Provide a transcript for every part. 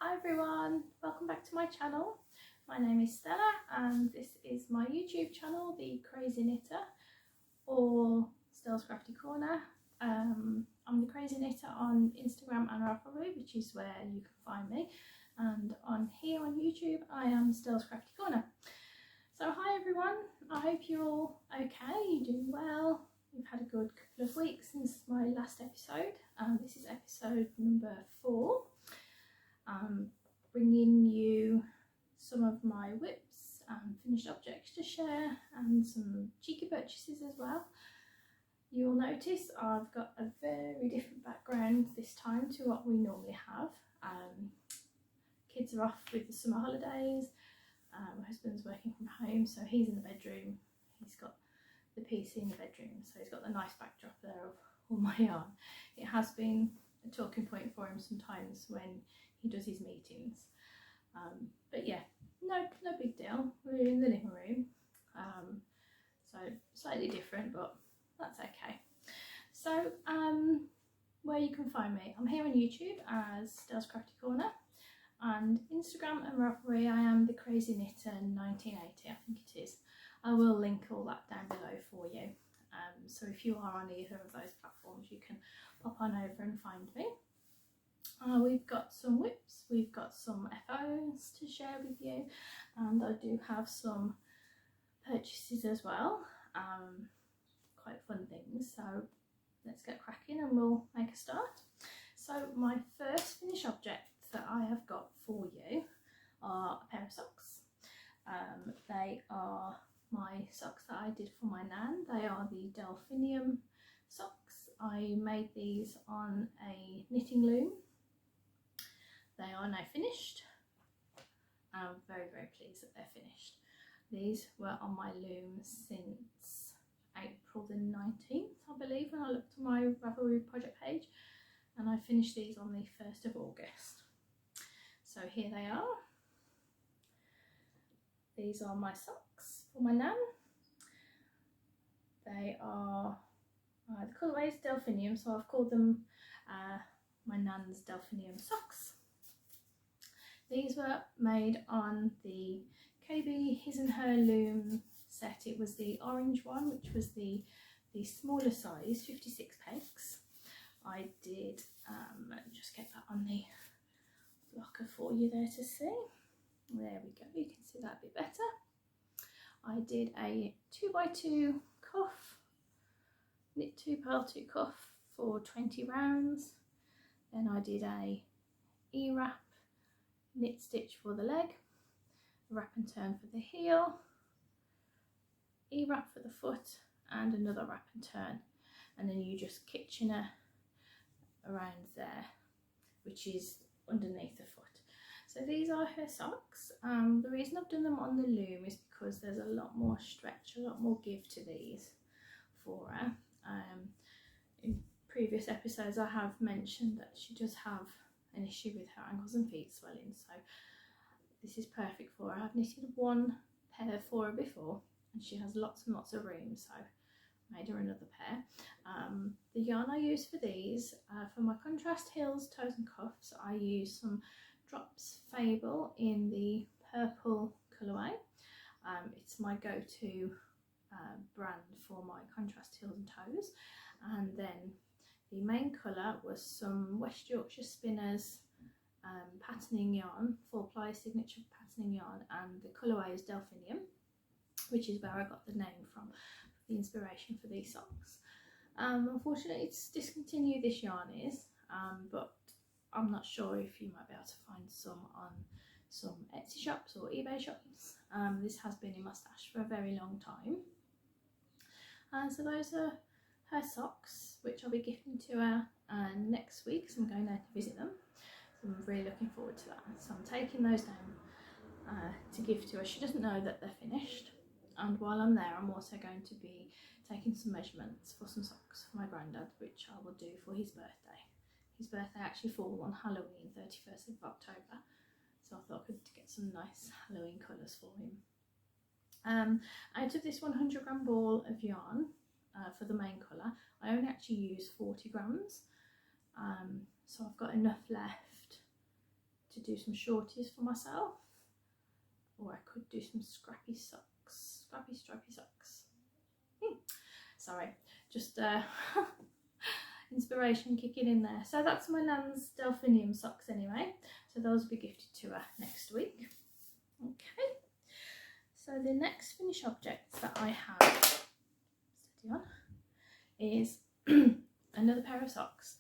Hi everyone, welcome back to my channel. My name is Stella and this is my YouTube channel, The Crazy Knitter, or Stels Crafty Corner. I'm The Crazy Knitter on Instagram and Ravelry, which is where you can find me, and on here on YouTube I am Stels Crafty Corner. So hi everyone, I hope you're all okay, you're doing well. We've had a good couple of weeks since my last episode. This is episode number 4. Bringing you some of my whips and finished objects to share, and some cheeky purchases as well. You will notice I've got a very different background this time to what we normally have. Kids are off with the summer holidays. My husband's working from home, so he's in the bedroom. He's got the PC in the bedroom, so he's got the nice backdrop there of all my yarn. It has been a talking point for him sometimes when he does his meetings, but yeah, no big deal. We're in the living room, so slightly different, but that's okay. So where you can find me, I'm here on YouTube as Stels Crafty Corner, and Instagram and Ravelry I am The Crazy Knitter 1980, I think it is. I will link all that down below for you, so if you are on either of those platforms you can pop on over and find me. We've got some whips, we've got some FOs to share with you, and I do have some purchases as well, quite fun things. So let's get cracking and we'll make a start. So my first finished object that I have got for you are a pair of socks. They are my socks that I did for my nan. They are the delphinium socks. I made these on a knitting loom. They are now finished. I'm very pleased that they're finished. These were on my loom since April the 19th, I believe, when I looked at my Ravelry project page, and I finished these on the 1st of August. So here they are. These are my socks for my nan. They are, the colourway is delphinium, so I've called them my nan's delphinium socks. These were made on the KB His and Her loom set. It was the orange one, which was the smaller size, 56 pegs. I did just get that on the blocker for you there to see. There we go, you can see that a bit better. I did a 2x2 cuff, knit 2 purl 2 cuff for 20 rounds. Then I did a E-wrap knit stitch for the leg, wrap and turn for the heel, E-wrap for the foot, and another wrap and turn, and then you just kitchener around there, which is underneath the foot. So these are her socks. The reason I've done them on the loom is because there's a lot more stretch, a lot more give to these for her. In previous episodes I have mentioned that she does have an issue with her ankles and feet swelling, so this is perfect for her. I've knitted one pair for her before and she has lots and lots of room, so I made her another pair. The yarn I use for these, for my contrast heels, toes and cuffs, I use some Drops Fable in the purple colourway. It's my go-to brand for my contrast heels and toes. And then the main colour was some West Yorkshire Spinners patterning yarn, 4-ply signature patterning yarn, and the colourway is delphinium, which is where I got the name from, the inspiration for these socks. Unfortunately it's discontinued, this yarn is, but I'm not sure if you might be able to find some on some Etsy shops or eBay shops. This has been in my stash for a very long time. So those are her socks, which I'll be gifting to her next week, so I'm going there to visit them. So I'm really looking forward to that. So I'm taking those down to give to her. She doesn't know that they're finished. And while I'm there, I'm also going to be taking some measurements for some socks for my granddad, which I will do for his birthday. His birthday actually falls on Halloween, 31st of October, so I thought I could get some nice Halloween colours for him. Out of this 100 gram ball of yarn for the main colour, I only actually use 40 grams, so I've got enough left to do some shorties for myself, or I could do some scrappy socks, scrappy socks. Sorry, just inspiration kicking in there. So that's my Nan's Delphinium socks anyway, so those will be gifted to her next week. Okay, so the next finished objects that I have, steady on, is another pair of socks.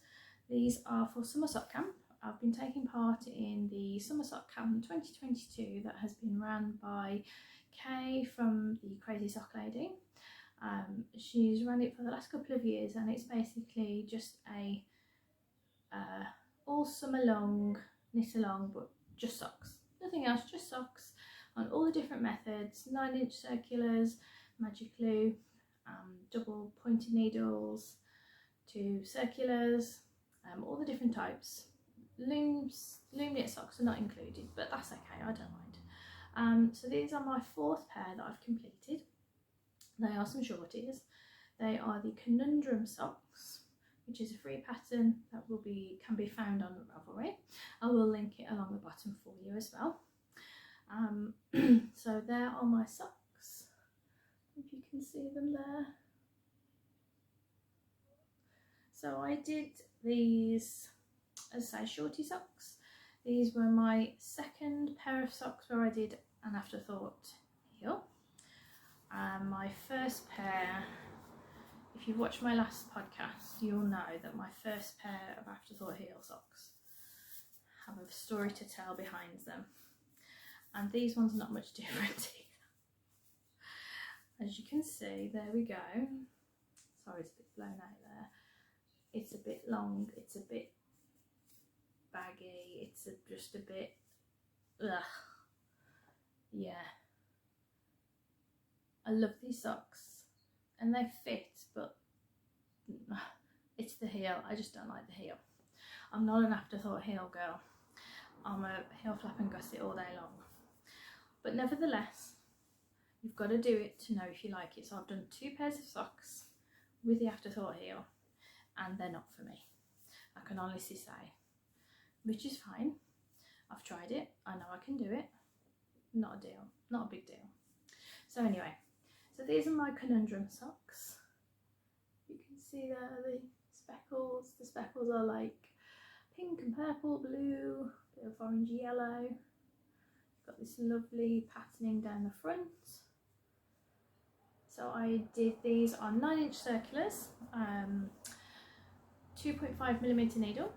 These are for Summer Sock Camp. I've been taking part in the Summer Sock Camp 2022 that has been run by Kay from the Crazy Sock Lady. She's run it for the last couple of years, and it's basically just a all summer long knit along, but just socks, nothing else, just socks on all the different methods: 9-inch circulars, magic glue, double pointed needles, to circulars, all the different types. Loom knit socks are not included, but that's okay, I don't mind. So these are my 4th pair that I've completed. They are some shorties. They are the Conundrum Socks, which is a free pattern that can be found on Ravelry. I will link it along the bottom for you as well. So there are my socks, if you can see them there. So I did these, as I say, shorty socks. These were my 2nd pair of socks where I did an afterthought heel. My 1st pair, if you've watched my last podcast, you'll know that my 1st pair of afterthought heel socks have a story to tell behind them, and these ones are not much different either. As you can see, there we go. Sorry, it's a bit blown out there. It's a bit long, it's a bit baggy, it's just a bit, ugh, yeah. I love these socks and they fit, but it's the heel. I just don't like the heel. I'm not an afterthought heel girl. I'm a heel flap and gusset all day long. But nevertheless, you've got to do it to know if you like it. So I've done 2 pairs of socks with the afterthought heel, and they're not for me. I can honestly say, which is fine. I've tried it. I know I can do it. Not a deal. Not a big deal. So anyway, so these are my Conundrum socks. You can see there the speckles. The speckles are like pink and purple, blue, bit of orange yellow. Got this lovely patterning down the front. So I did these on 9-inch circulars, 2.5mm needle,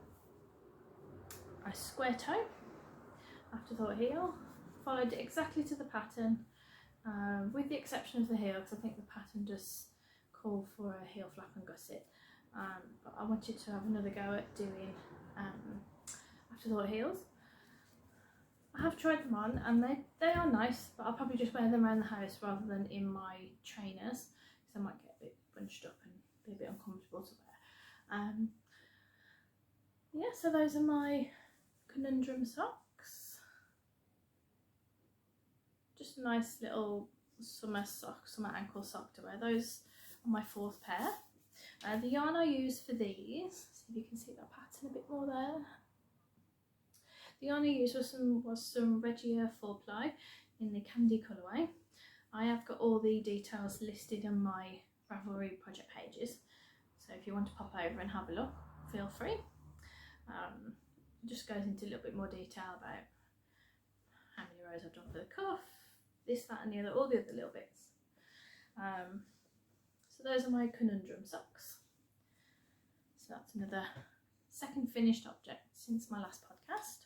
a square toe, afterthought heel, followed it exactly to the pattern, with the exception of the heel, because I think the pattern does call for a heel flap and gusset, but I wanted to have another go at doing afterthought heels. I have tried them on and they are nice, but I'll probably just wear them around the house rather than in my trainers, because I might get a bit bunched up and be a bit uncomfortable to wear. Yeah, so those are my Conundrum socks. Just a nice little summer ankle sock to wear. Those are my 4th pair. The yarn I use for these, see if you can see that pattern a bit more there. The yarn I used was some Regia 4-ply in the Candy colourway. I have got all the details listed on my Ravelry project pages, so if you want to pop over and have a look, feel free. It just goes into a little bit more detail about how many rows I've done for the cuff, this, that and the other, all the other little bits. So those are my Conundrum socks. So that's another 2nd finished object since my last podcast.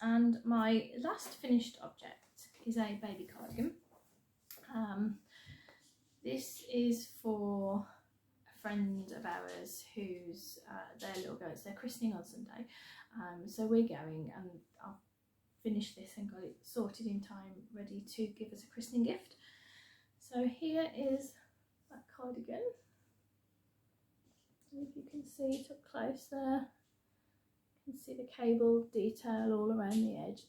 And my last finished object is a baby cardigan. This is for a friend of ours who's their little girl, it's their christening on Sunday. So we're going, and I'll finish this and got it sorted in time, ready to give us a christening gift. So here is that cardigan. If you can see it up close there. You can see the cable detail all around the edge.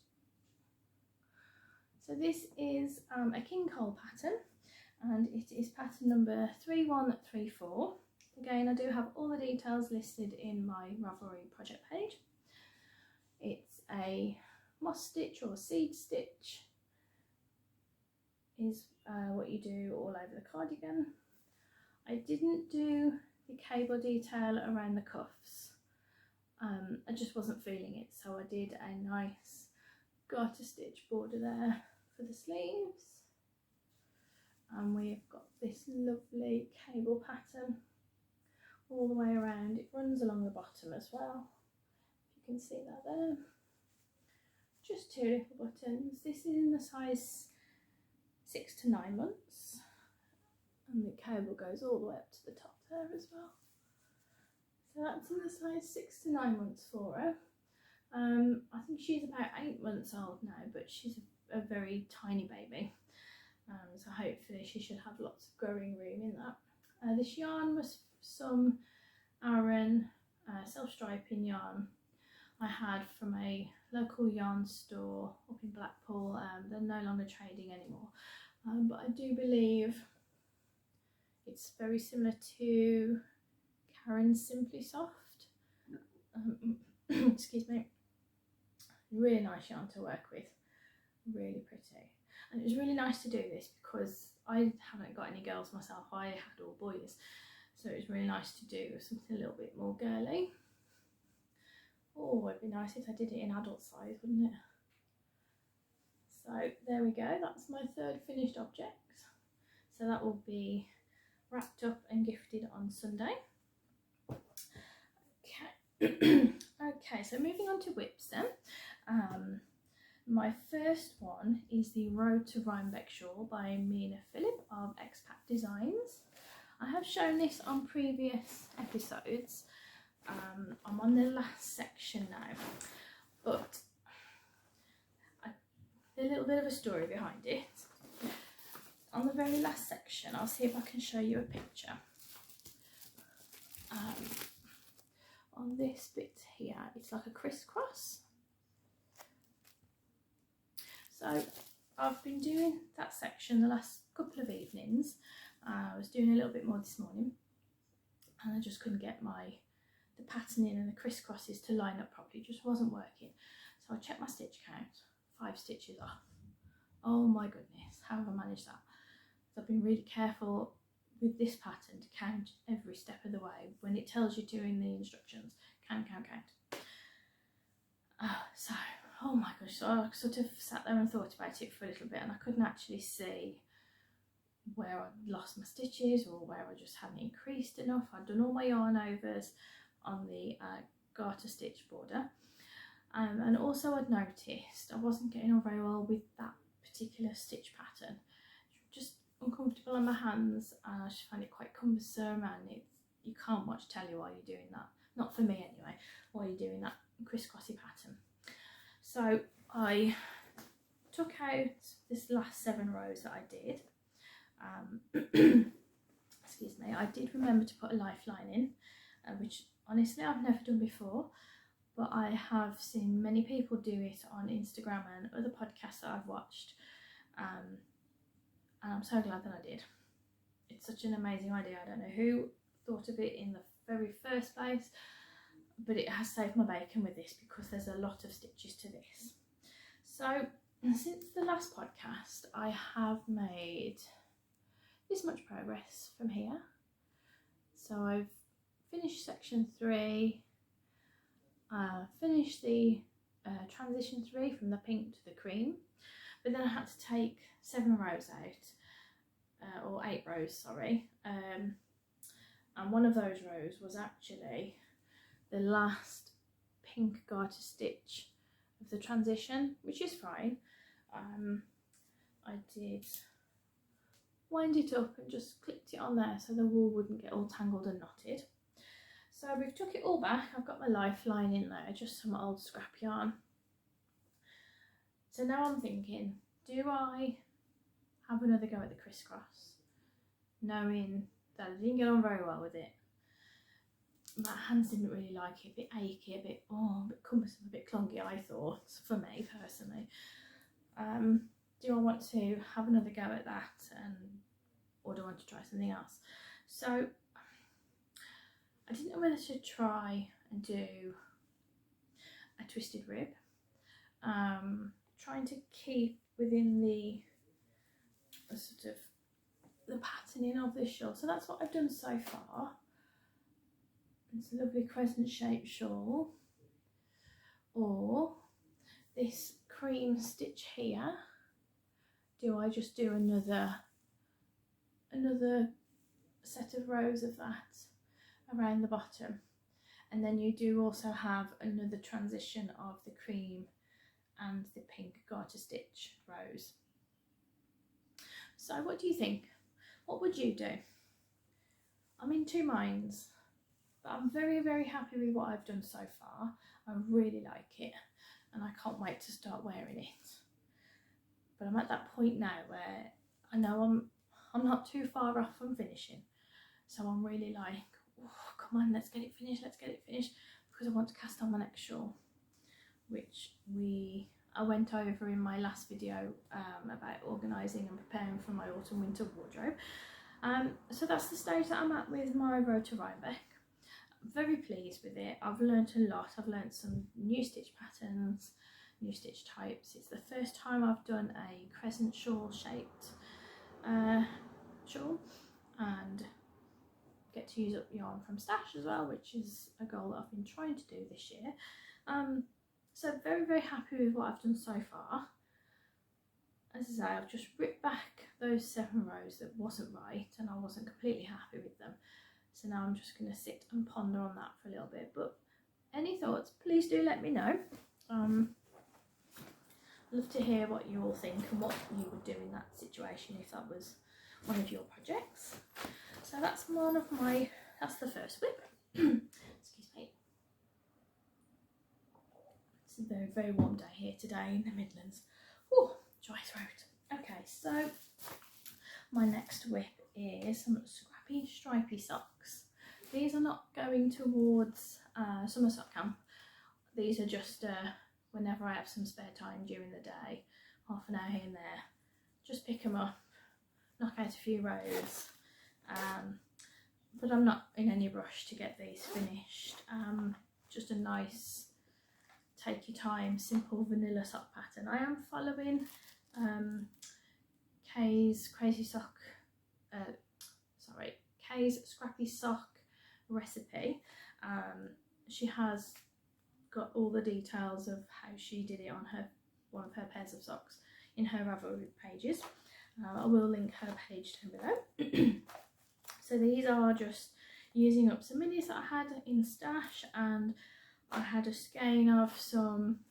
So this is a king cole pattern, and it is pattern number 3134. Again, I do have all the details listed in my Ravelry project page. It's a moss stitch or seed stitch is what you do all over the cardigan. I didn't do the cable detail around the cuffs. I just wasn't feeling it, so I did a nice garter stitch border there for the sleeves, and we've got this lovely cable pattern all the way around. It runs along the bottom as well, if you can see that there. Just 2 little buttons. This is in the size 6 to 9 months, and the cable goes all the way up to the top there as well. So that's in the size 6 to 9 months for her. I think she's about 8 months old now, but she's a very tiny baby. So hopefully she should have lots of growing room in that. This yarn was some Aran self-striping yarn I had from a local yarn store up in Blackpool. They're no longer trading anymore, but I do believe it's very similar to Karen's Simply Soft. Excuse me. Really nice yarn to work with, really pretty. And it was really nice to do this because I haven't got any girls myself, I had all boys, so it was really nice to do something a little bit more girly. Oh, it'd be nice if I did it in adult size, wouldn't it? So there we go, that's my 3rd finished object. So that will be wrapped up and gifted on Sunday. Okay. Okay, so moving on to whips then. My first one is the Road to Rhinebeck Shawl by Mina Phillip of Expat Designs. I have shown this on previous episodes. I'm on the last section now, but a little bit of a story behind it. On the very last section, I'll see if I can show you a picture. On this bit here, it's like a crisscross. So I've been doing that section the last couple of evenings. I was doing a little bit more this morning, and I just couldn't get the patterning and the crisscrosses to line up properly. It just wasn't working. So I checked my stitch count, 5 stitches off. Oh my goodness, how have I managed that? So I've been really careful with this pattern to count every step of the way. When it tells you to in the instructions, count. So, oh my gosh, so I sort of sat there and thought about it for a little bit, and I couldn't actually see where I'd lost my stitches or where I just hadn't increased enough. I'd done all my yarn overs on the garter stitch border, and also I'd noticed I wasn't getting on very well with that particular stitch pattern. Just uncomfortable on my hands, and I just find it quite cumbersome, and you can't watch telly while you're doing that. Not for me anyway, while you're doing that crisscrossy pattern. So I took out this last 7 rows that I did. Excuse me, I did remember to put a lifeline in, which honestly I've never done before, but I have seen many people do it on Instagram and other podcasts that I've watched, and I'm so glad that I did. It's such an amazing idea. I don't know who thought of it in the very first place, but it has saved my bacon with this because there's a lot of stitches to this. So since the last podcast, I have made this much progress from here. So I've finished section 3, finished the transition 3 from the pink to the cream, but then I had to take 7 rows out, or 8 rows, sorry, and one of those rows was actually the last pink garter stitch of the transition, which is fine. I did wind it up and just clipped it on there so the wool wouldn't get all tangled and knotted. So we've took it all back. I've got my lifeline in there, just some old scrap yarn. So now I'm thinking, do I have another go at the crisscross, knowing that I didn't get on very well with it? My hands didn't really like it, a bit achy, a bit cumbersome, a bit clunky, I thought, for me personally. Do I want to have another go at that, or do I want to try something else? So I didn't know whether to try and do a twisted rib, trying to keep within the sort of the patterning of this shawl. So that's what I've done so far. It's a lovely crescent shaped shawl, or this cream stitch here. Do I just do another set of rows of that around the bottom, and then you do also have another transition of the cream and the pink garter stitch rows. So what do you think? What would you do? I'm in two minds, but I'm very, very happy with what I've done so far. I really like it, and I can't wait to start wearing it. But I'm at that point now where I know I'm not too far off from finishing, so I'm really like, oh, come on, let's get it finished, because I want to cast on my next shawl, which I went over in my last video about organising and preparing for my autumn winter wardrobe. So that's the stage that I'm at with my road to Rhinebeck. I'm very pleased with it. I've learnt a lot. I've learnt some new stitch patterns, new stitch types. It's the first time I've done a crescent shawl shaped shawl, and get to use up yarn from stash as well, which is a goal that I've been trying to do this year. So very, very happy with what I've done so far. As I say, I've just ripped back those 7 rows that wasn't right, and I wasn't completely happy with them. So now I'm just going to sit and ponder on that for a little bit. But any thoughts, please do let me know. I'd love to hear what you all think and what you would do in that situation if that was one of your projects. So that's that's the first whip. Excuse me. It's a very, very warm day here today in the Midlands. Oh, dry throat. Okay, so my next whip is some Scrappy Stripy Socks. These are not going towards summer sock camp. These are just whenever I have some spare time during the day, half an hour here and there, just pick them up, knock out a few rows. But I'm not in any rush to get these finished. Just a nice, take your time, simple vanilla sock pattern. I am following Kay's Scrappy Sock recipe. She has got all the details of how she did it on one of her pairs of socks in her Ravelry pages. I will link her page down below. So these are just using up some minis that I had in stash, and I had a skein of some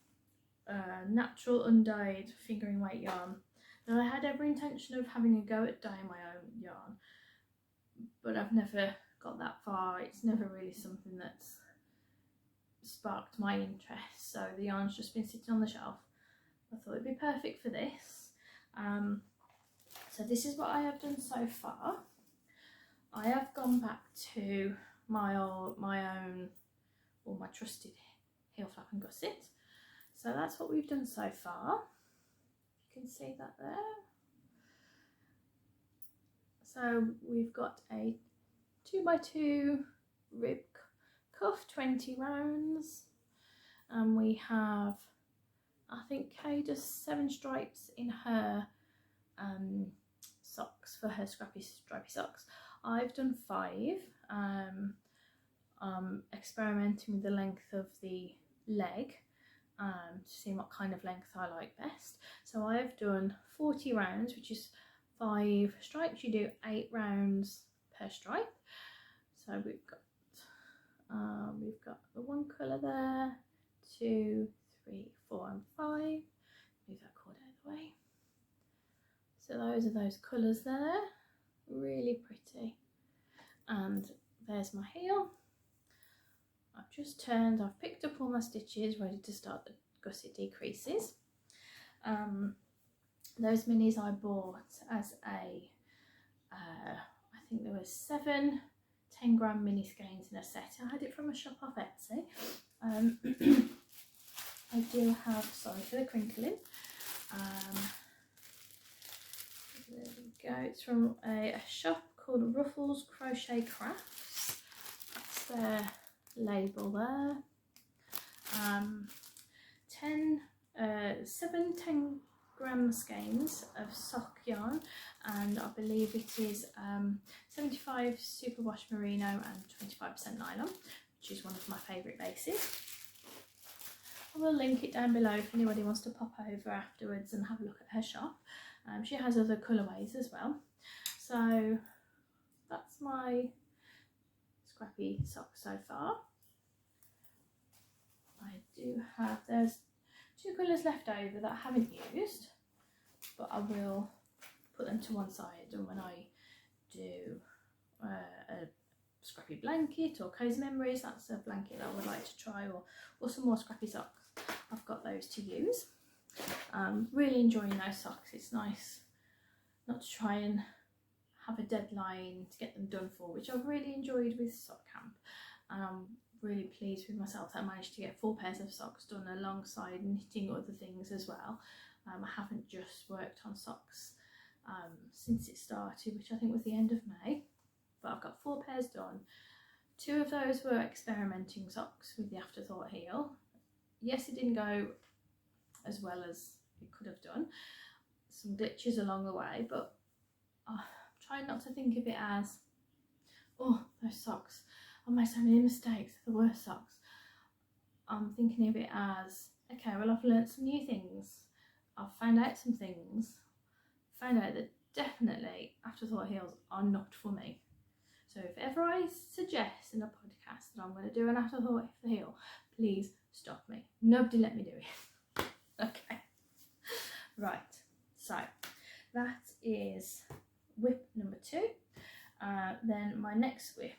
natural undyed fingering weight yarn that I had every intention of having a go at dyeing my own yarn, but I've never got that far. It's never really something that's sparked my interest, so the yarn's just been sitting on the shelf. I thought it'd be perfect for this. So this is what I have done so far. I have gone back to my trusted heel flap and gusset. So that's what we've done so far. You can see that there. So we've got a 2x2 rib cuff, 20 rounds, and we have, I think Kay does 7 stripes in her socks for her Scrappy Stripy Socks. I've done 5. Experimenting with the length of the leg to see what kind of length I like best. So I have done 40 rounds, which is 5 stripes. You do 8 rounds per stripe. So we've got the 1 colour there, 2, 3, 4 and 5. Move that cord out of the way. So those are those colours there, really pretty. And there's my heel. I've just turned, I've picked up all my stitches, ready to start the gusset decreases. Those minis I bought as a, I think there were 7 10-gram mini skeins in a set. I had it from a shop off Etsy. I do have, sorry for the crinkling. There we go. It's from a shop called Ruffles Crochet Crafts. That's their label there. 7 10-gram skeins of sock yarn, and I believe it is 75 superwash merino and 25% nylon, which is one of my favourite bases. I will link it down below if anybody wants to pop over afterwards and have a look at her shop. She has other colourways as well. So that's my scrappy sock so far. I do have, there's 2 colours left over that I haven't used, but I will put them to one side, and when I do a scrappy blanket or cozy memories, that's a blanket that I would like to try, or some more scrappy socks, I've got those to use. Really enjoying those socks. It's nice not to try and have a deadline to get them done for, which I've really enjoyed with sock camp, and I'm really pleased with myself that I managed to get 4 pairs of socks done alongside knitting other things as well. I haven't just worked on socks since it started, which I think was the end of May, but I've got 4 pairs done. 2 of those were experimenting socks with the afterthought heel. Yes, it didn't go as well as it could have done, some glitches along the way, but I'm trying not to think of it as, oh, those socks, I made so many mistakes, they're the worst socks. I'm thinking of it as, okay, well, I've learnt some new things, I've found out some things, found out that definitely afterthought heels are not for me. So if ever I suggest in a podcast that I'm going to do an afterthought heel, please stop me. Nobody let me do it. Okay. Right. So that is whip number 2. Then my next whip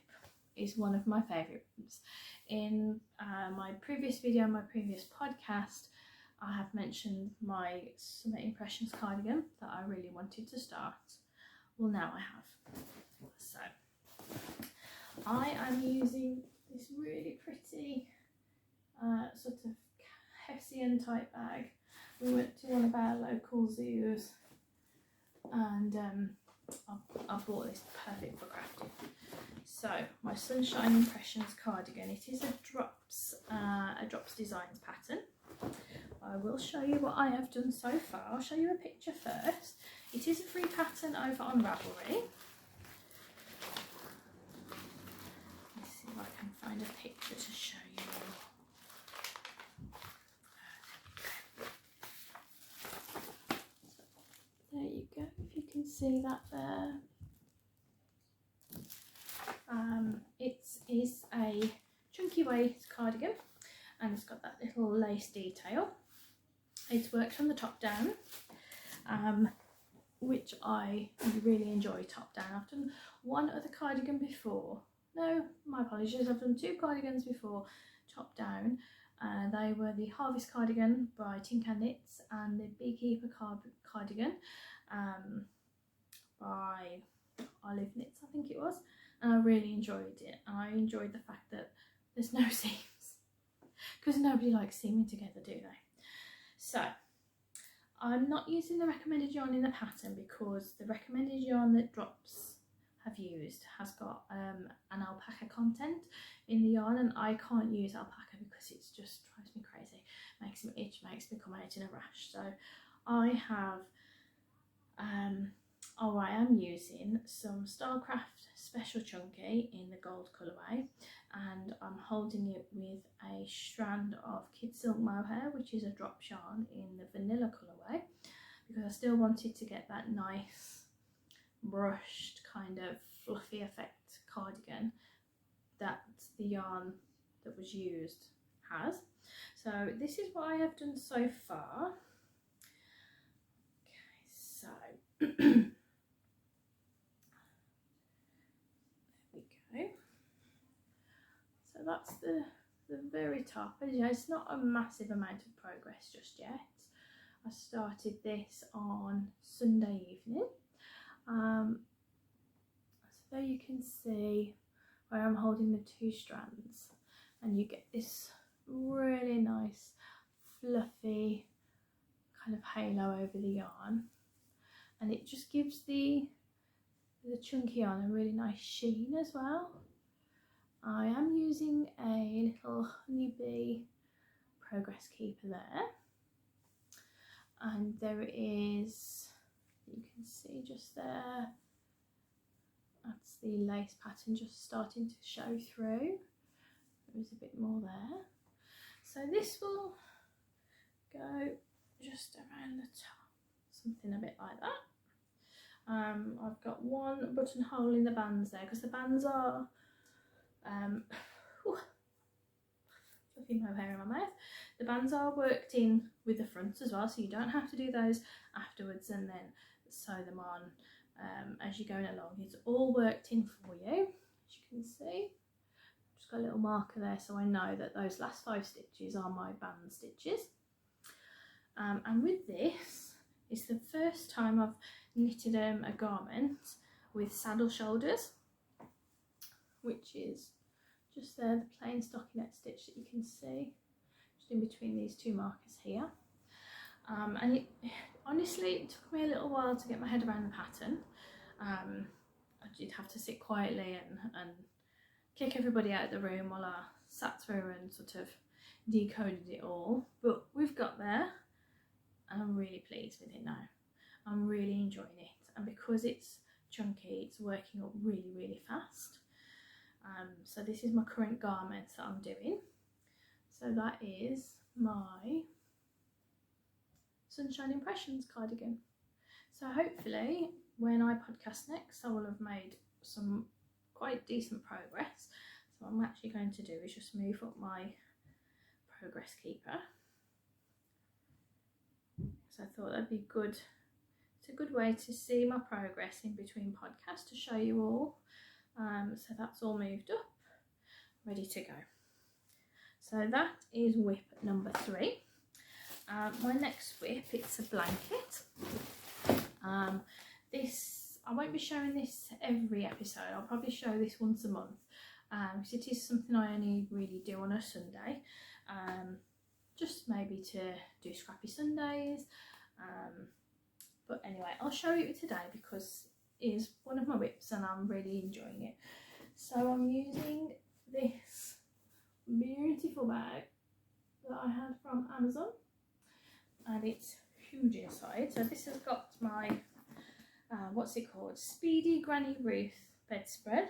is one of my favourites. In my previous video, my previous podcast, I have mentioned my Summer Impressions cardigan that I really wanted to start. Well, now I have. So I am using this really pretty sort of Hessian type bag. We went to one of our local zoos, and I bought this perfect for crafting. So my Sunshine Impressions cardigan, it is a drops designs pattern. I will show you what I have done so far. I'll show you a picture first. It is a free pattern over on Ravelry. Let's see if I can find a picture to show you. There you go, if you can see that there. It is a chunky waist cardigan, and it's got that little lace detail. It's worked from the top down, which I really enjoy top down. I've done one other cardigan before. No, my apologies, I've done 2 cardigans before top down. They were the Harvest cardigan by Tin Can Knits and the Beekeeper cardigan by Olive Knits, I think it was, and I really enjoyed it. And I enjoyed the fact that there's no seams, because nobody likes seaming together, do they? So I'm not using the recommended yarn in the pattern, because the recommended yarn that Drops have used has got an alpaca content in the yarn, and I can't use alpaca because it just drives me crazy, makes me itch, makes me come out in a rash. So I have I am using some Stylecraft Special Chunky in the gold colourway, and I'm holding it with a strand of Kid Silk Mohair, which is a drop yarn in the vanilla colourway, because I still wanted to get that nice brushed kind of fluffy effect cardigan that the yarn that was used has. So this is what I have done so far. Okay, so there we go. So that's the very top. As you know, it's not a massive amount of progress just yet. I started this on Sunday evening. So there you can see where I'm holding the 2 strands, and you get this really nice fluffy kind of halo over the yarn, and it just gives the chunky yarn a really nice sheen as well. I am using a little honeybee progress keeper there, and there is, you can see just there, that's the lace pattern just starting to show through. There is a bit more there. So this will go just around the top, something a bit like that. I've got one buttonhole in the bands there because the bands are fluffing my hair in my mouth. The bands are worked in with the fronts as well, so you don't have to do those afterwards and then sew them on as you're going along. It's all worked in for you, as you can see. Just got a little marker there so I know that those last 5 stitches are my band stitches. And with this, it's the first time I've knitted a garment with saddle shoulders, which is just there, the plain stockinette stitch that you can see just in between these 2 markers here. And honestly, it took me a little while to get my head around the pattern. I did have to sit quietly and kick everybody out of the room while I sat through and sort of decoded it all, but we've got there and I'm really pleased with it now. I'm really enjoying it, and because it's chunky, it's working up really fast. So this is my current garment that I'm doing. So that is my Sunshine Impressions cardigan. So hopefully when I podcast next I will have made some quite decent progress. So what I'm actually going to do is just move up my progress keeper. So I thought that'd be good. It's a good way to see my progress in between podcasts to show you all. So that's all moved up, ready to go. So that is whip number 3. My next whip, it's a blanket. This, I won't be showing this every episode. I'll probably show this once a month because it is something I only really do on a Sunday. Just maybe to do Scrappy Sundays. But anyway, I'll show you today because it is one of my whips and I'm really enjoying it. So I'm using this beautiful bag that I had from Amazon, and it's huge inside. So this has got my what's it called, Speedy Granny Ruth bedspread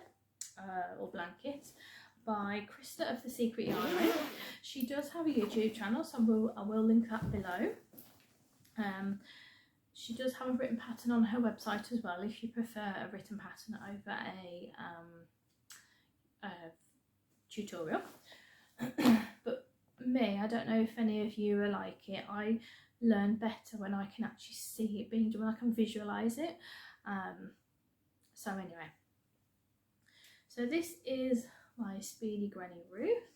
or blanket by Krista of the Secret Yarn. She does have a YouTube channel, so I will link that below. She does have a written pattern on her website as well if you prefer a written pattern over a tutorial. But me, I don't know if any of you are like it. I learn better when I can actually see it being done, when I can visualise it. So anyway, so this is my Speedy Granny Ruth.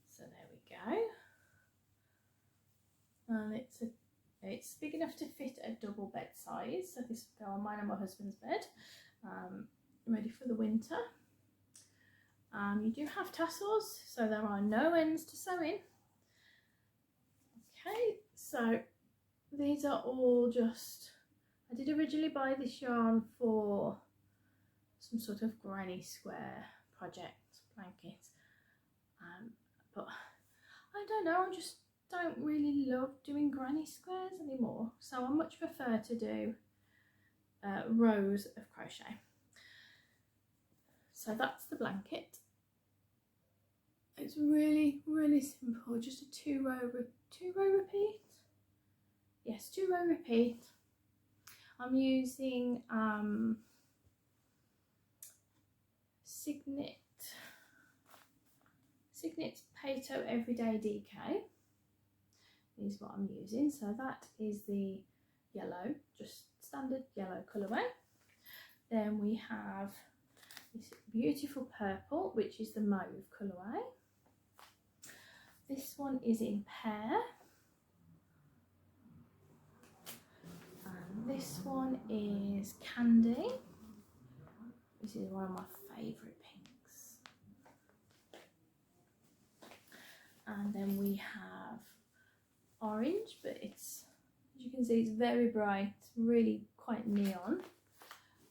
So there we go. And it's big enough to fit a double bed size. So this will go on mine and my husband's bed. Ready for the winter. You do have tassels, so there are no ends to sew in. Okay, so these are all just, I did originally buy this yarn for some sort of granny square project blanket, but I don't know, I just don't really love doing granny squares anymore, so I much prefer to do rows of crochet. So that's the blanket. It's really simple, just a two row repeat. Yes, 2 row repeat. I'm using Signet Pato Everyday DK is what I'm using. So that is the yellow, just standard yellow colourway. Then we have this beautiful purple, which is the mauve colourway. This one is in pear. And this one is candy. This is one of my favourite pinks. And then we have orange, but it's, as you can see, it's very bright, really quite neon.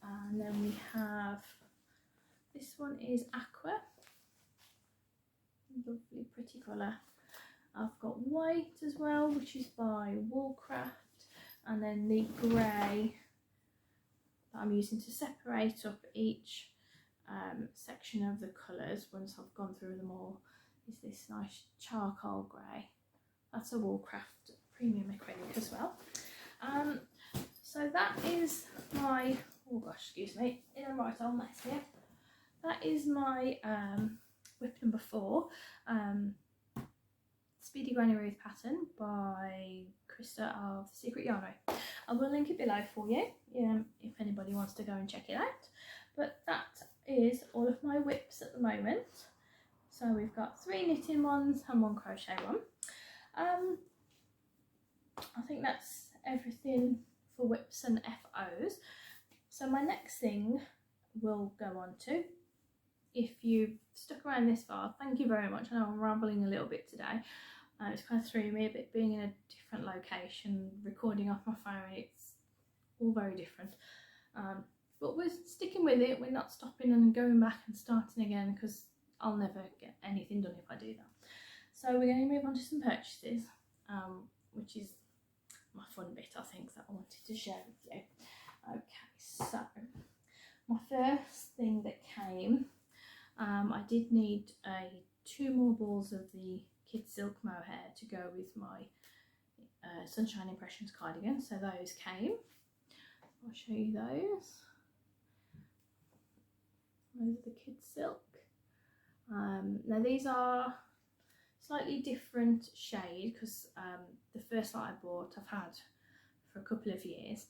And then we have, this one is aqua, lovely pretty colour. I've got white as well, which is by Woolcraft, and then the grey that I'm using to separate up each section of the colours once I've gone through them all is this nice charcoal grey. That's a Woolcraft premium acrylic as well. So that is my, oh gosh, excuse me, in a right old mess here. That is my whip number 4, Speedy Granny Ruth pattern by Krista of The Secret Yarnery. I will link it below for you if anybody wants to go and check it out. But that is all of my whips at the moment. So we've got 3 knitting ones and 1 crochet one. I think that's everything for whips and FOs. So my next thing we'll go on to, if you've stuck around this far, thank you very much. I know I'm rambling a little bit today. It's kind of threw me a bit being in a different location, recording off my phone. It's all very different. But we're sticking with it. We're not stopping and going back and starting again, because I'll never get anything done if I do that. So we're going to move on to some purchases, which is my fun bit, I think, that I wanted to share with you. Okay, so my first thing that came, I did need 2 more balls of the Kid Silk Mohair to go with my Sunshine Impressions cardigan, so those came. I'll show you those. Those are the Kid Silk. Now these are slightly different shade, because the first that I bought I've had for a couple of years,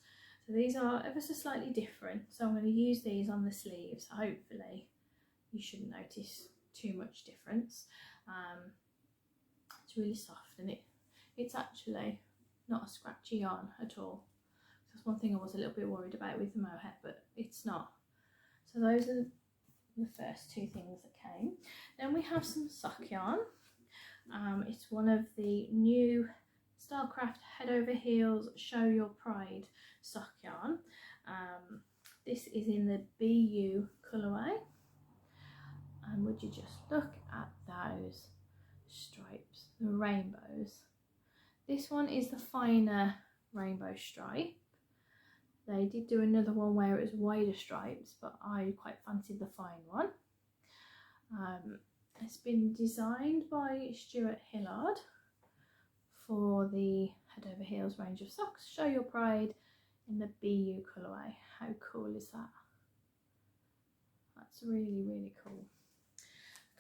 so these are ever so slightly different. So I'm going to use these on the sleeves. Hopefully you shouldn't notice too much difference. It's really soft, and it's actually not a scratchy yarn at all. That's one thing I was a little bit worried about with the mohair, but it's not. So those are the first 2 things that came. Then we have some sock yarn. It's one of the new Stylecraft Head Over Heels Show Your Pride sock yarn. This is in the BU colourway, and would you just look at those stripes, the rainbows. This one is the finer rainbow stripe. They did do another one where it was wider stripes, but I quite fancied the fine one. It's been designed by Stuart Hillard for the Head Over Heels range of socks. Show Your Pride in the BU colourway. How cool is that? That's really, really cool.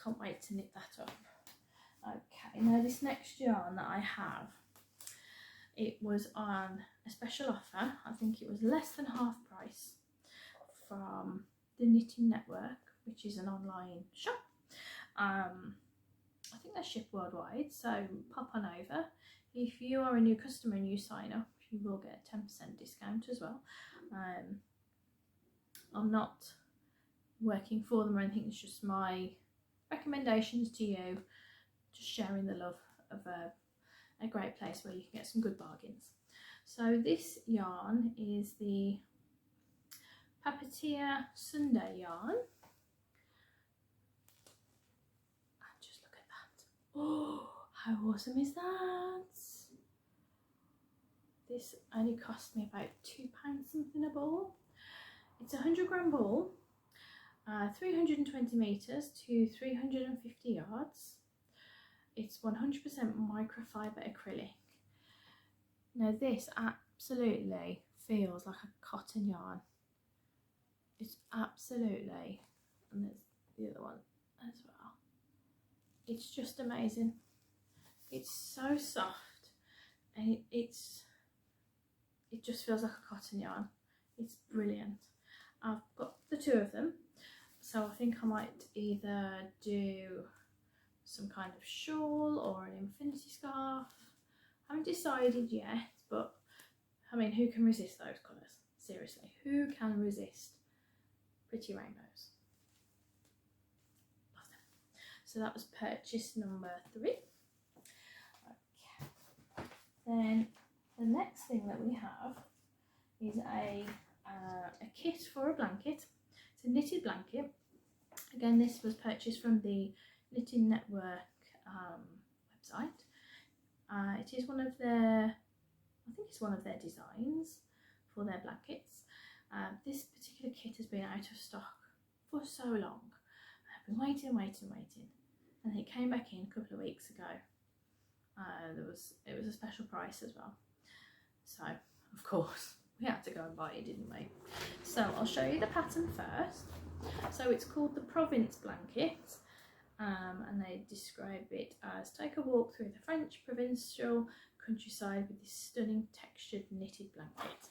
Can't wait to knit that up. Okay, now this next yarn that I have, it was on a special offer. I think it was less than half price from the Knitting Network, which is an online shop. I think they ship worldwide, so pop on over. If you are a new customer and you sign up, you will get a 10% discount as well. I'm not working for them or anything, it's just my recommendations to you, just sharing the love of a great place where you can get some good bargains. So this yarn is the Papeteer Sunday yarn. And just look at that. Oh, how awesome is that? This only cost me about £2 something a ball. It's a 100-gram ball, 320 metres to 350 yards. It's 100% microfiber acrylic. Now this absolutely feels like a cotton yarn. It's absolutely, and there's the other one as well. It's just amazing. It's so soft, and it just feels like a cotton yarn. It's brilliant. I've got the 2 of them, so I think I might either do some kind of shawl or an infinity scarf. I haven't decided yet, but I mean, who can resist those colours? Seriously, who can resist pretty rainbows? Love them. So that was purchase number 3. Okay. Then the next thing that we have is a kit for a blanket. It's a knitted blanket. Again, this was purchased from the Knitting Network website. It is one of their, I think it's one of their designs for their blankets. This particular kit has been out of stock for so long. I've been waiting, and it came back in a couple of weeks ago. It was a special price as well, so of course we had to go and buy it, didn't we? So I'll show you the pattern first. So it's called the Province blanket, and they describe it as: take a walk through the French provincial countryside with this stunning textured knitted blanket.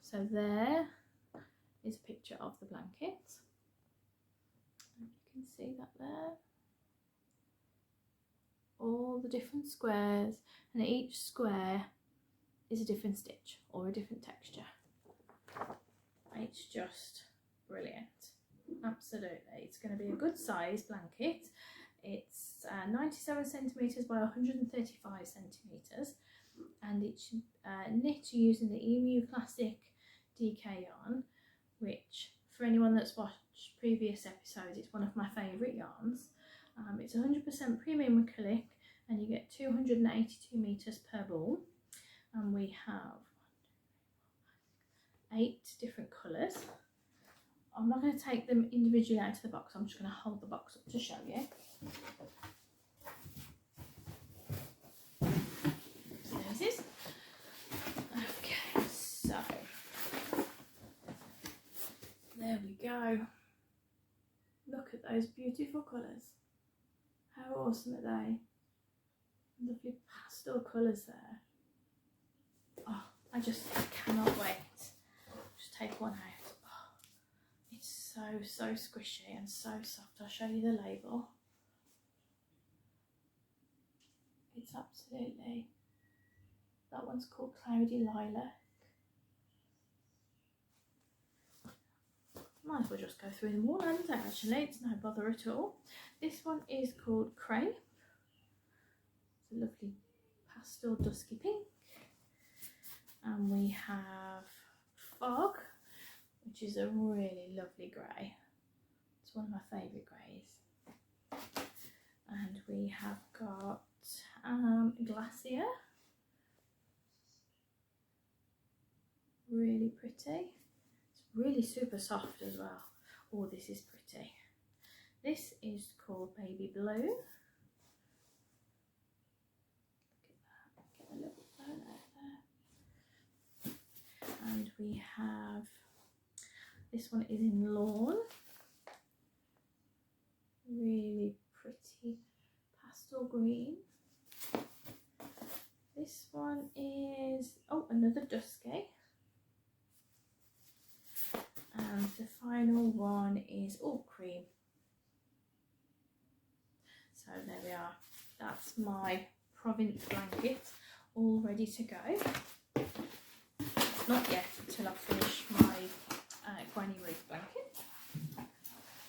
So there is a picture of the blanket. You can see that there. All the different squares, and each square is a different stitch or a different texture. It's just brilliant. Absolutely. It's going to be a good size blanket. It's 97 centimetres by 135 centimetres, and it's knit using the Emu Classic DK yarn, which, for anyone that's watched previous episodes, it's one of my favourite yarns. It's 100% premium acrylic, and you get 282 metres per ball, and we have 8 different colours. I'm not going to take them individually out of the box, I'm just going to hold the box up to show you. So there's this. Okay, so there we go. Look at those beautiful colours. How awesome are they? Lovely pastel colours there. Oh, I cannot wait. Just take one out. Oh, it's so squishy and so soft. I'll show you the label. It's absolutely, that one's called Cloudy Lilac. Might as well just go through them all, and actually it's no bother at all. This one is called Crepe. It's a lovely pastel dusky pink. And we have Fog, which is a really lovely grey. It's one of my favourite greys. And we have got Glacier. Really pretty. Really super soft as well. Oh, this is pretty. This is called Baby Blue. Look at that. Get a little flow out there. And we have, this one is in Lawn. Really pretty pastel green. This one is, oh, another dusky. And the final one is all cream. So there we are. That's my Province blanket, all ready to go. Not yet, until I finish my Granny Ruth blanket.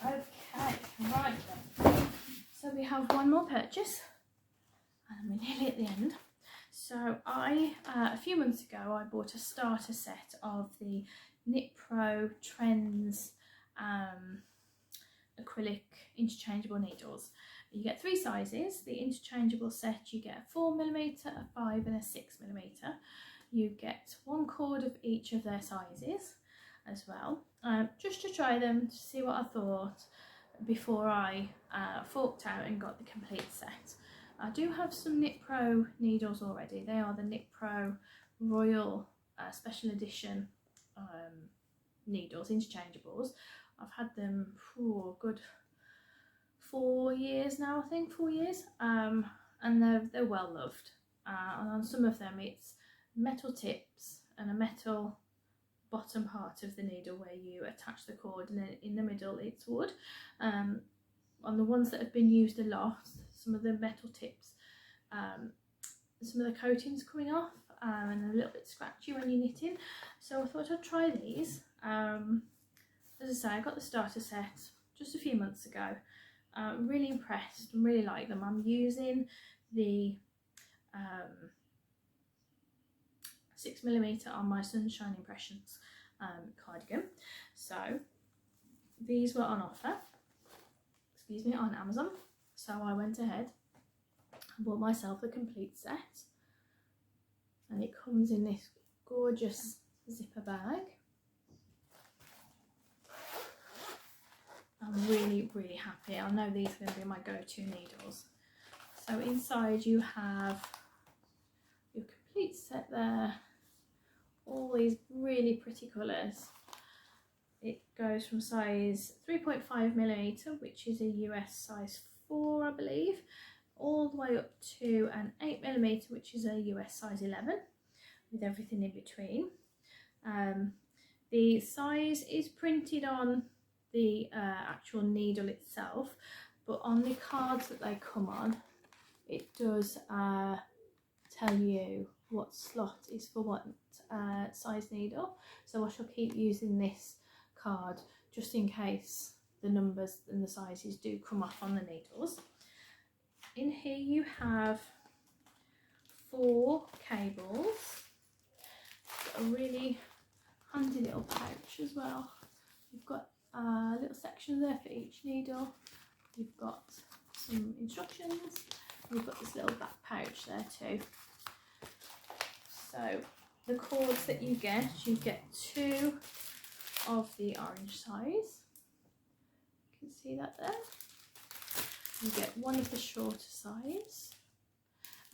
Okay, right then. So we have one more purchase, and we're nearly at the end. So a few months ago, I bought a starter set of the Knit Pro Trends acrylic interchangeable needles. You get 3 sizes. The interchangeable set, you get a 4mm, a 5 and a 6mm. You get 1 cord of each of their sizes as well, just to try them, to see what I thought before I forked out and got the complete set. I do have some Knit Pro needles already. They are the Knit Pro Royal Special Edition needles, interchangeables. I've had them for a good 4 years now, I think, 4 years, and they're well loved. And on some of them it's metal tips and a metal bottom part of the needle where you attach the cord, and then in the middle it's wood. On the ones that have been used a lot, some of the metal tips, some of the coating's coming off, and they're a little bit scratchy when you're knitting. So I thought I'd try these. As I say, I got the starter set just a few months ago. Really impressed and really like them. I'm using the 6mm on my Sunshine Impressions cardigan. So these were on offer, excuse me, on Amazon. So I went ahead I bought myself the complete set, and it comes in this gorgeous zipper bag. I'm really happy. I know these are going to be my go-to needles. So inside you have your complete set there, all these really pretty colours. It goes from size 3.5mm, which is a US size 4 I believe, all the way up to an 8mm, which is a US size 11, with everything in between. The size is printed on the actual needle itself, but on the cards that they come on, it does tell you what slot is for what size needle. So I shall keep using this card just in case the numbers and the sizes do come off on the needles. In here you have 4 cables, a really handy little pouch as well. You've got a little section there for each needle. You've got some instructions, and you've got this little back pouch there too. So the cords that you get 2 of the orange size. You can see that there. You get 1 of the shorter size,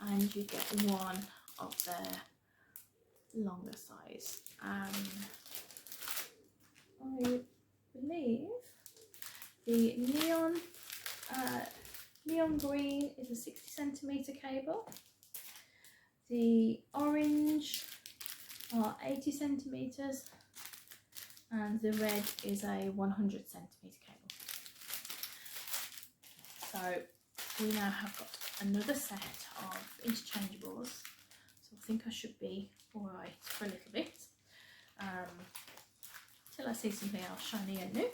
and you get 1 of the longer size. I believe the neon green is a 60cm cable. The orange are 80cm, and the red is a 100cm cable. So we now have got another set of interchangeables, so I think I should be alright for a little bit, till I see something else shiny and new.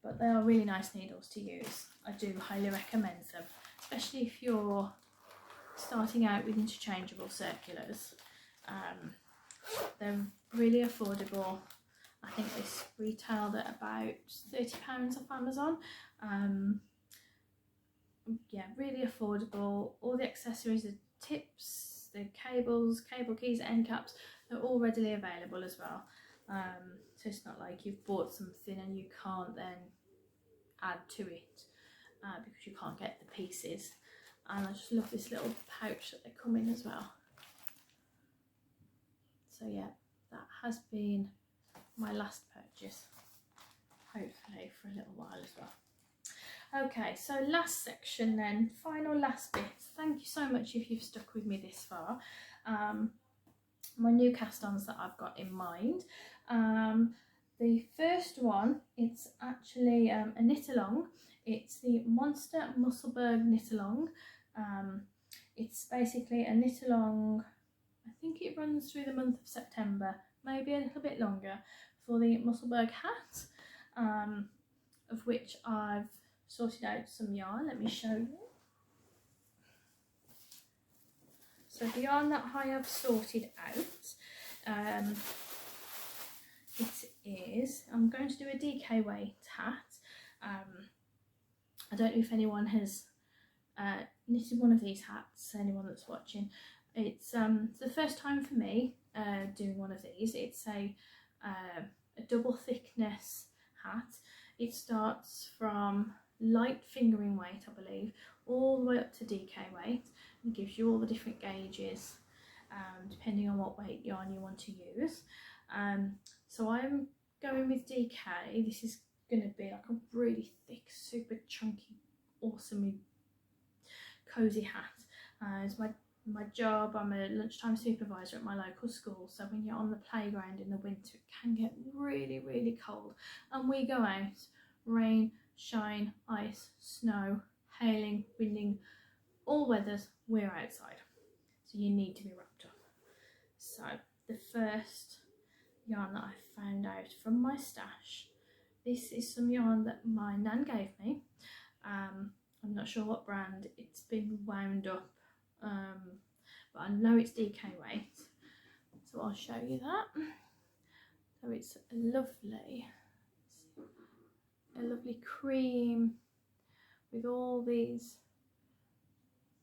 But they are really nice needles to use. I do highly recommend them, especially if you're starting out with interchangeable circulars. They're really affordable. I think they retailed at about £30 off Amazon. Yeah, really affordable. All the accessories, the tips, the cables, cable keys, end caps, they're all readily available as well. So it's not like you've bought something and you can't then add to it because you can't get the pieces. And I just love this little pouch that they come in as well. So yeah, that has been my last purchase, hopefully for a little while as well. Okay, so last section then, last bit. Thank you so much if you've stuck with me this far. My new cast-ons that I've got in mind. The first one, it's actually a knit-along. It's the Monster Musselburgh knit-along. It's basically a knit-along, I think it runs through the month of September, maybe a little bit longer, for the Musselburgh Hat, of which I've sorted out some yarn. Let me show you. So the yarn that I have sorted out, it is, I'm going to do a DK weight hat. I don't know if anyone has knitted one of these hats, anyone that's watching. It's the first time for me doing one of these. It's a double thickness hat. It starts from light fingering weight, I believe, all the way up to DK weight, and gives you all the different gauges depending on what weight yarn you want to use. So I'm going with DK. This is going to be like a really thick, super chunky, awesomely cozy hat. It's my job. I'm a lunchtime supervisor at my local school, so when you're on the playground in the winter it can get really cold, and we go out, rain, shine, ice, snow, hailing, winding, all weathers, we're outside, so you need to be wrapped up. So the first yarn that I found out from my stash, this is some yarn that my nan gave me. I'm not sure what brand. It's been wound up, but I know it's DK weight, so I'll show you that. So it's a lovely cream with all these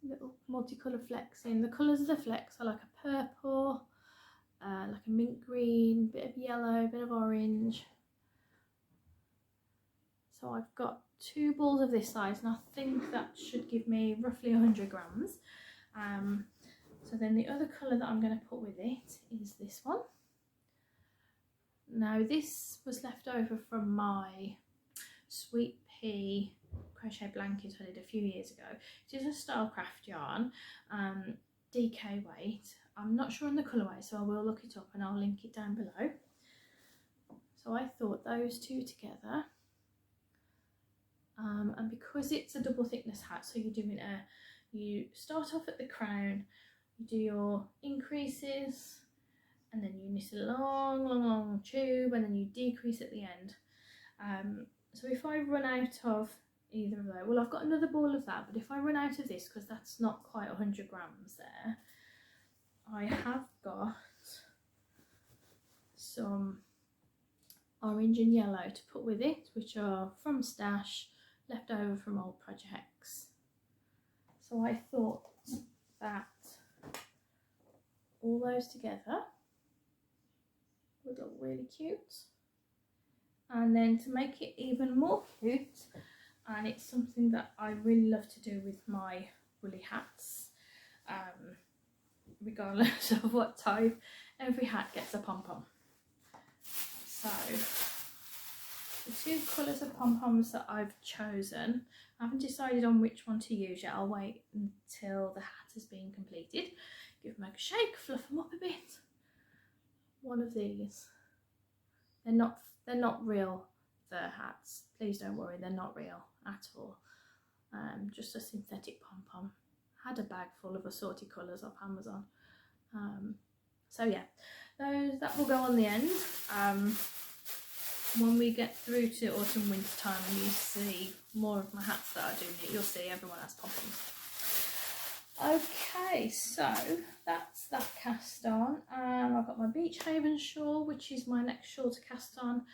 little multicolored flecks in. The colours of the flecks are like a purple, like a mint green, bit of yellow, bit of orange. So I've got 2 balls of this size, and I think that should give me roughly 100 grams. So then the other colour that I'm going to put with it is this one. Now this was left over from my sweet pea crochet blanket I did a few years ago. It is a style craft yarn, DK weight. I'm not sure on the colourway, so I will look it up and I'll link it down below. So I thought those two together, and because it's a double thickness hat, so you're doing you start off at the crown, you do your increases, and then you knit a long tube, and then you decrease at the end. So if I run out of either of those, well, I've got another ball of that, but if I run out of this, because that's not quite 100 grams there, I have got some orange and yellow to put with it, which are from stash, left over from old projects. So I thought that all those together would look really cute. And then to make it even more cute, and it's something that I really love to do with my woolly hats, regardless of what type, every hat gets a pom-pom. So the 2 colours of pom-poms that I've chosen, I haven't decided on which one to use yet. I'll wait until the hat has been completed, give them a shake, fluff them up a bit. One of these, they're not real, the hats, please don't worry, they're not real at all. Just a synthetic pom-pom. Had a bag full of assorted colours off Amazon. So yeah, that will go on the end. When we get through to autumn winter time and you see more of my hats that I do knit, you'll see everyone has pom-poms. Okay, so that's that cast on. I've got my Beach Haven shawl, which is my next shawl to cast on,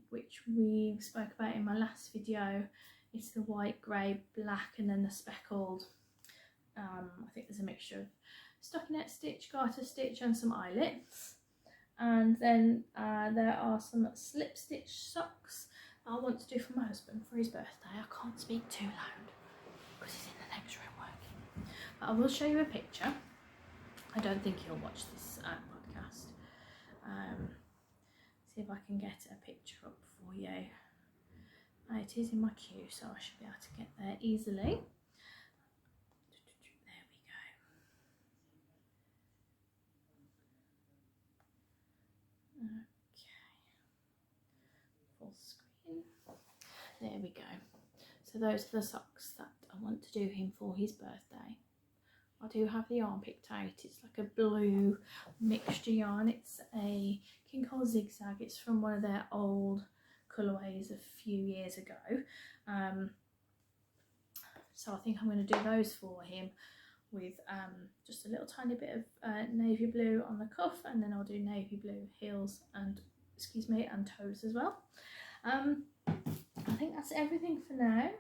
which we spoke about in my last video. It's the white, grey, black, and then the speckled. I think there's a mixture of stockinette stitch, garter stitch, and some eyelets. And then there are some slip stitch socks I want to do for my husband for his birthday. I can't speak too loud because he's in the next room working. But I will show you a picture. I don't think he'll watch this podcast. See if I can get a picture up for you. It is in my queue, so I should be able to get there easily. There we go. Okay, full screen. There we go. So those are the socks that I want to do him for his birthday. I do have the yarn picked out. It's like a blue mixture yarn. It's a King Cole Zigzag. It's from one of their old colourways a few years ago. So I think I'm going to do those for him with just a little tiny bit of navy blue on the cuff, and then I'll do navy blue heels and and toes as well. I think that's everything for now.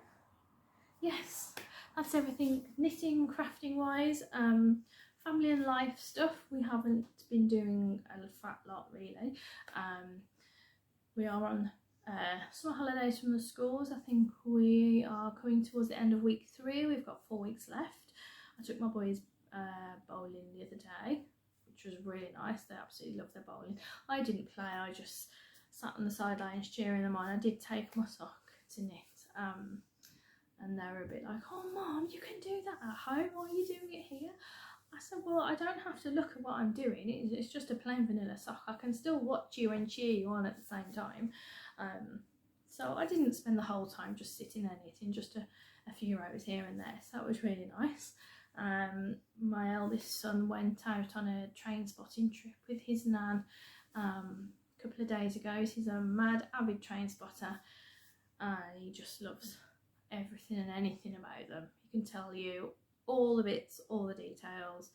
Yes, that's everything knitting, crafting wise. Family and life stuff we haven't been doing a fat lot really. We are on summer holidays from the schools. I think we are coming towards the end of week 3. We've got 4 weeks left. I took my boys bowling the other day, which was really nice. They absolutely loved their bowling. I didn't play, I just sat on the sidelines cheering them on. I did take my sock to knit, and they were a bit like, "Oh Mum, you can do that at home, why are you doing it here?" I said, "Well, I don't have to look at what I'm doing, it's just a plain vanilla sock. I can still watch you and cheer you on at the same time." So I didn't spend the whole time just sitting there knitting, just a few rows here and there, so that was really nice. My eldest son went out on a train spotting trip with his nan a couple of days ago. He's a mad avid train spotter, and he just loves everything and anything about them. He can tell you all the bits, all the details.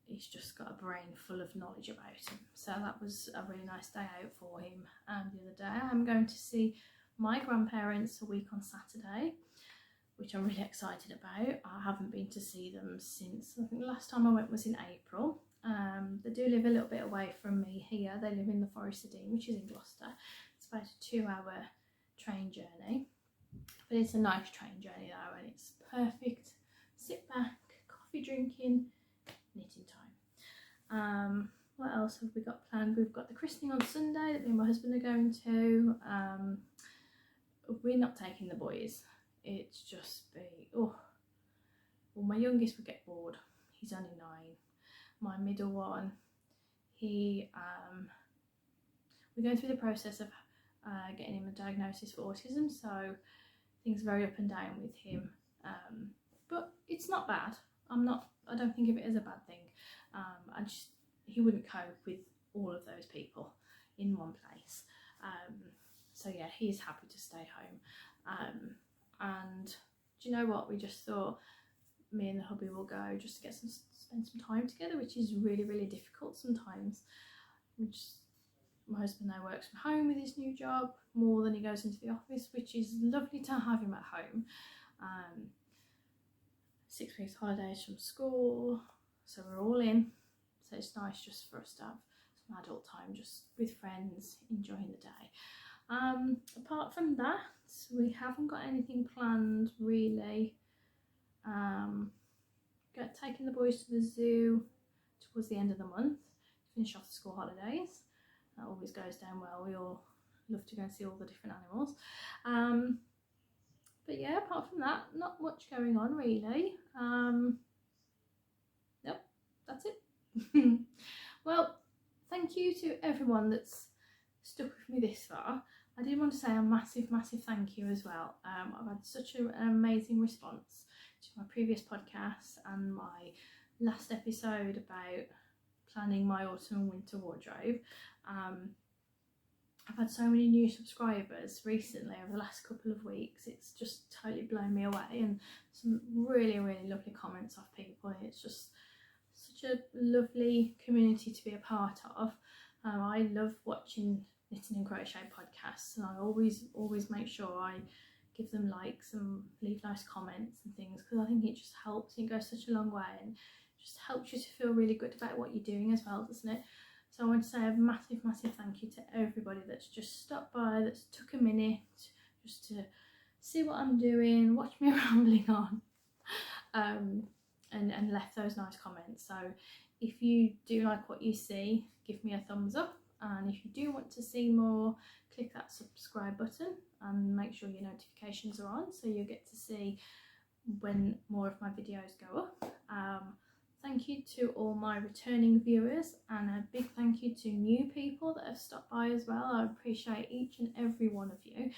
He's just got a brain full of knowledge about him. So that was a really nice day out for him. And the other day I'm going to see my grandparents a week on Saturday. which I'm really excited about. I haven't been to see them since, I think the last time I went was in April. They do live a little bit away from me here. They live in the Forest of Dean, which is in Gloucester. It's about a 2-hour train journey, but it's a nice train journey though, and it's perfect. Sit back, coffee drinking, knitting time. What else have we got planned? We've got the christening on Sunday that me and my husband are going to. We're not taking the boys. It's just well, my youngest would get bored. He's only 9. My middle one, we're going through the process of getting him a diagnosis for autism, so things are very up and down with him, but it's not bad. I don't think of it as a bad thing. He wouldn't cope with all of those people in one place, so yeah, he's happy to stay home. And do you know what, we just thought me and the hubby will go just to spend some time together, which is really, really difficult sometimes. My husband now works from home with his new job more than he goes into the office, which is lovely to have him at home. 6 weeks holidays from school, so we're all in. So it's nice just for us to have some adult time just with friends, enjoying the day. Apart from that, we haven't got anything planned really. Taking the boys to the zoo towards the end of the month to finish off the school holidays. That always goes down well. We all love to go and see all the different animals. But yeah, apart from that, not much going on really. Nope, that's it. Well, thank you to everyone that's stuck with me this far. I did want to say a massive thank you as well. I've had such an amazing response to my previous podcasts and my last episode about planning my autumn and winter wardrobe. I've had so many new subscribers recently over the last couple of weeks. It's just totally blown me away, and some really lovely comments off people, and it's just such a lovely community to be a part of. I love watching knitting and crochet podcasts, and I always make sure I give them likes and leave nice comments and things, because I think it just helps. It goes such a long way and just helps you to feel really good about what you're doing as well, doesn't it? So I want to say a massive thank you to everybody that's just stopped by, that's took a minute just to see what I'm doing, watch me rambling on, and left those nice comments. So if you do like what you see, give me a thumbs up, and if you do want to see more, click that subscribe button and make sure your notifications are on so you get to see when more of my videos go up. Thank you to all my returning viewers, and a big thank you to new people that have stopped by as well. I appreciate each and every one of you.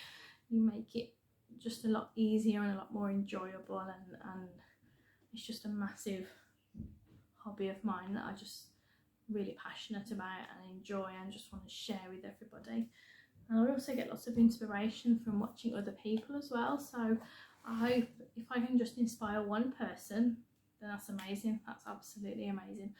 You make it just a lot easier and a lot more enjoyable, and it's just a massive hobby of mine that I just really passionate about and enjoy and just want to share with everybody. And I also get lots of inspiration from watching other people as well, so I hope if I can just inspire one person, then that's amazing. That's absolutely amazing.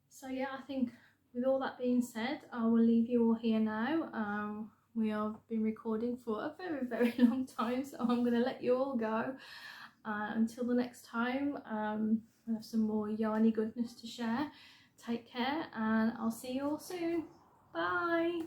So yeah, I think with all that being said, I will leave you all here now. We have been recording for a very long time, so I'm going to let you all go. Until the next time, we'll have some more yarny goodness to share. Take care, and I'll see you all soon. Bye.